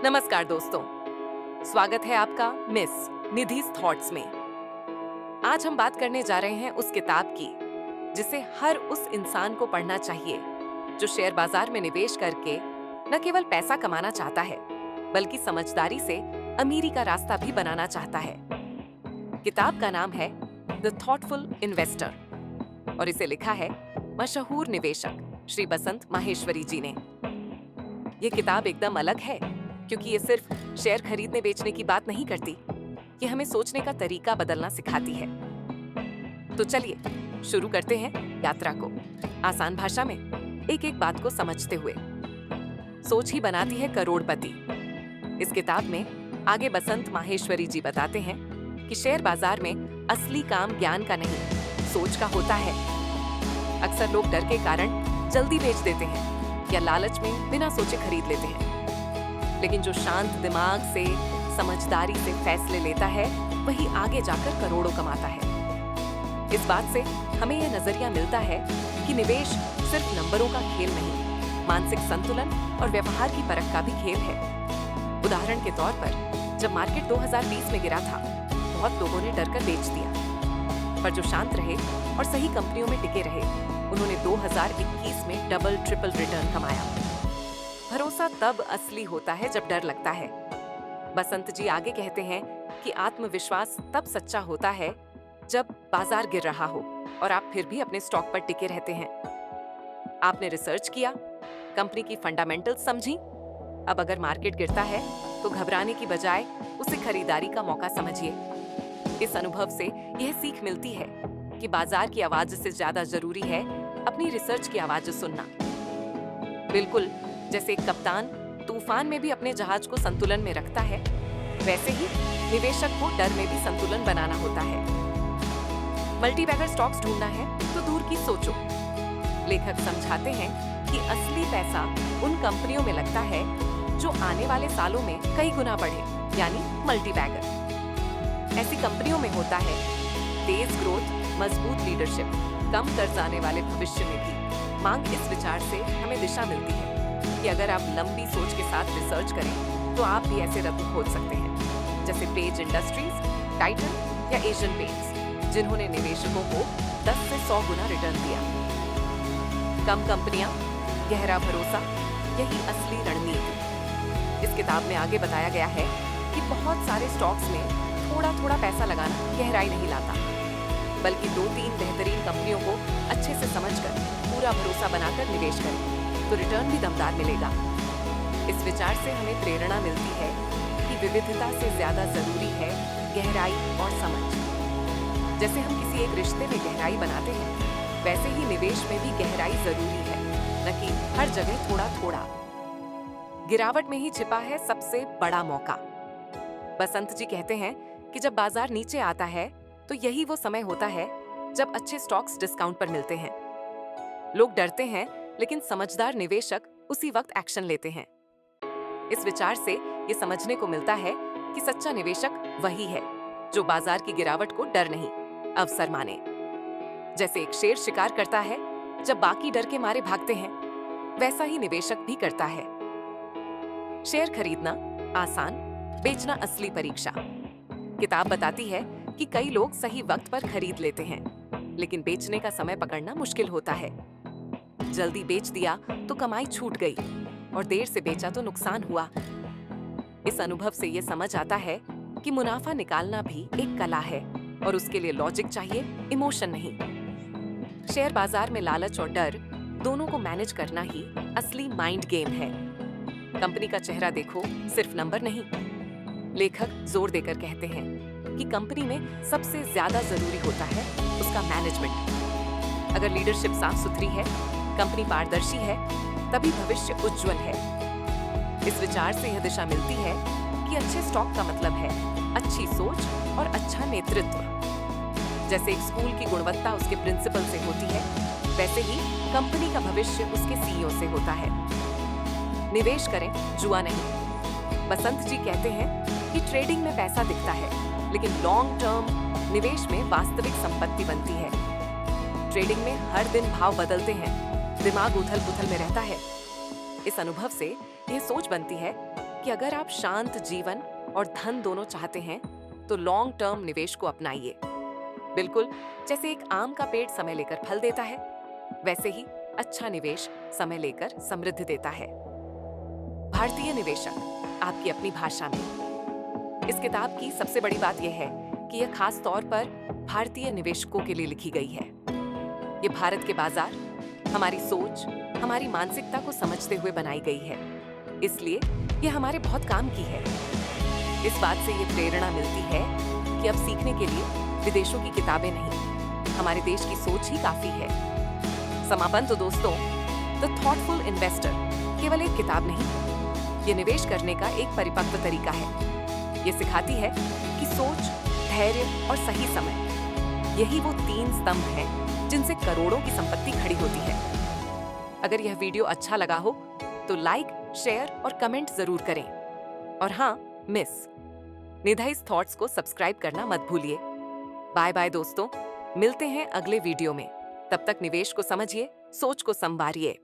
नमस्कार दोस्तों, स्वागत है आपका मिस निधि's थॉट्स में। आज हम बात करने जा रहे हैं उस किताब की जिसे हर उस इंसान को पढ़ना चाहिए जो शेयर बाजार में निवेश करके न केवल पैसा कमाना चाहता है बल्कि समझदारी से अमीरी का रास्ता भी बनाना चाहता है। किताब का नाम है द थॉटफुल इन्वेस्टर और इसे लिखा है मशहूर निवेशक श्री बसंत माहेश्वरी जी ने। ये किताब एकदम अलग है क्योंकि ये सिर्फ शेयर खरीदने बेचने की बात नहीं करती, ये हमें सोचने का तरीका बदलना सिखाती है। तो चलिए शुरू करते हैं यात्रा को आसान भाषा में एक एक बात को समझते हुए। सोच ही बनाती है करोड़पति। इस किताब में आगे बसंत माहेश्वरी जी बताते हैं कि शेयर बाजार में असली काम ज्ञान का नहीं, सोच का होता है। अक्सर लोग डर के कारण जल्दी बेच देते हैं या लालच में बिना सोचे खरीद लेते हैं, लेकिन जो शांत दिमाग से समझदारी से फैसले लेता है वही आगे जाकर करोड़ों कमाता है। इस बात से हमें यह नजरिया मिलता है कि निवेश सिर्फ नंबरों का खेल नहीं, मानसिक संतुलन और व्यवहार की परख का भी खेल है। उदाहरण के तौर पर जब मार्केट 2020 में गिरा था, बहुत लोगों ने डरकर बेच दिया, पर जो शांत रहे और सही कंपनियों में टिके रहे, उन्होंने 2021 में डबल ट्रिपल रिटर्न कमाया। भरोसा तब असली होता है जब डर लगता है। बसंत जी आगे कहते हैं कि आत्मविश्वास तब सच्चा होता है जब बाजार गिर रहा हो और आप फिर भी अपने स्टॉक पर टिके रहते हैं। आपने रिसर्च किया, कंपनी की फंडामेंटल्स समझी। अब अगर मार्केट गिरता है तो घबराने की बजाय उसे खरीदारी का मौका समझिए। इस अनुभव से यह सीख मिलती है कि बाजार की आवाज से ज्यादा जरूरी है अपनी रिसर्च की आवाज सुनना। बिल्कुल जैसे एक कप्तान तूफान में भी अपने जहाज को संतुलन में रखता है, वैसे ही निवेशक को डर में भी संतुलन बनाना होता है। मल्टीबैगर स्टॉक्स ढूंढना है तो दूर की सोचो। लेखक समझाते हैं कि असली पैसा उन कंपनियों में लगता है जो आने वाले सालों में कई गुना बढ़े, यानी मल्टीबैगर। ऐसी कंपनियों में होता है तेज ग्रोथ, मजबूत लीडरशिप, कम कर्ज आने वाले भविष्य में भी मांग। इस विचार से हमें दिशा मिलती है कि अगर आप लंबी सोच के साथ रिसर्च करें तो आप भी ऐसे रत्न खोज सकते हैं, जैसे पेज इंडस्ट्रीज, टाइटन या एशियन पेंट्स, जिन्होंने निवेशकों को 10 से 100 गुना रिटर्न दिया। कम कंपनियां, गहरा भरोसा, यही असली रणनीति। इस किताब में आगे बताया गया है कि बहुत सारे स्टॉक्स में थोड़ा थोड़ा पैसा लगाना गहराई नहीं लाता, बल्कि 2-3 बेहतरीन कंपनियों को अच्छे से समझकर पूरा भरोसा बनाकर निवेश करें तो रिटर्न भी दमदार मिलेगा। इस विचार से हमें प्रेरणा मिलती है कि विविधता से ज्यादा जरूरी है गहराई और समझ। जैसे हम किसी एक रिश्ते में गहराई बनाते हैं, वैसे ही निवेश में भी गहराई जरूरी है, न कि हर जगह थोड़ा थोड़ा। गिरावट में ही छिपा है सबसे बड़ा मौका। बसंत जी कहते हैं कि जब बाजार नीचे आता है तो यही वो समय होता है जब अच्छे स्टॉक्स डिस्काउंट पर मिलते हैं। लोग डरते हैं, लेकिन समझदार निवेशक उसी वक्त एक्शन लेते हैं। इस विचार से ये समझने को मिलता है कि सच्चा निवेशक वही है जो बाजार की गिरावट को डर नहीं, अवसर माने। जैसे एक शेर शिकार करता है जब बाकी डर के मारे भागते हैं, वैसा ही निवेशक भी करता है। शेयर खरीदना आसान, बेचना असली परीक्षा। किताब बताती है कि कई लोग सही वक्त पर खरीद लेते हैं, लेकिन बेचने का समय पकड़ना मुश्किल होता है। जल्दी बेच दिया तो कमाई छूट गई और देर से बेचा तो नुकसान हुआ। इस अनुभव से ये समझ आता है कि मुनाफा निकालना भी एक कला है और उसके लिए लॉजिक चाहिए, इमोशन नहीं। शेयर बाजार में लालच और डर दोनों को मैनेज करना ही असली माइंड गेम है। कंपनी का चेहरा देखो, सिर्फ नंबर नहीं। लेखक जोर देकर कहते हैं कि कंपनी में सबसे ज्यादा जरूरी होता है उसका मैनेजमेंट। अगर लीडरशिप साफ सुथरी है, कंपनी पारदर्शी है, तभी भविष्य उज्जवल है। इस विचार से यह दिशा मिलती है कि अच्छे स्टॉक का मतलब है अच्छी सोच और अच्छा नेतृत्व। जैसे एक स्कूल की गुणवत्ता उसके प्रिंसिपल से होती है, वैसे ही कंपनी का भविष्य उसके सीईओ से होता है। निवेश करें, जुआ नहीं। बसंत जी कहते हैं कि ट्रेडिंग में पैसा दिखता है, लेकिन लॉन्ग टर्म निवेश में वास्तविक संपत्ति बनती है। ट्रेडिंग में हर दिन भाव बदलते हैं, दिमाग उथल पुथल में रहता है। इस अनुभव से यह सोच बनती है कि अगर आप शांत जीवन और धन दोनों चाहते हैं तो लॉन्ग टर्म निवेश को अपनाइए। बिल्कुल जैसे एक आम का पेड़ समय लेकर फल देता है, वैसे ही अच्छा निवेश समय लेकर समृद्धि देता है। भारतीय निवेशक आपकी अपनी भाषा में। इस किताब की सबसे बड़ी बात यह है कि यह खास तौर पर भारतीय निवेशकों के लिए लिखी गई है। ये भारत के बाजार, हमारी सोच, हमारी मानसिकता को समझते हुए बनाई गई है, इसलिए यह हमारे बहुत काम की है। इस बात से ये प्रेरणा मिलती है कि अब सीखने के लिए विदेशों की किताबें नहीं, हमारे देश की सोच ही काफी है। समापन तो दोस्तों, द थॉटफुल इन्वेस्टर केवल एक किताब नहीं, ये निवेश करने का एक परिपक्व तरीका है। ये सिखाती है कि सोच, धैर्य और सही समय, यही वो 3 स्तंभ हैं जिनसे करोड़ों की संपत्ति खड़ी होती है। अगर यह वीडियो अच्छा लगा हो तो लाइक, शेयर और कमेंट जरूर करें। और हाँ, मिस निधाइस थॉट्स को सब्सक्राइब करना मत भूलिए। बाय बाय दोस्तों, मिलते हैं अगले वीडियो में। तब तक निवेश को समझिए, सोच को संवारिए।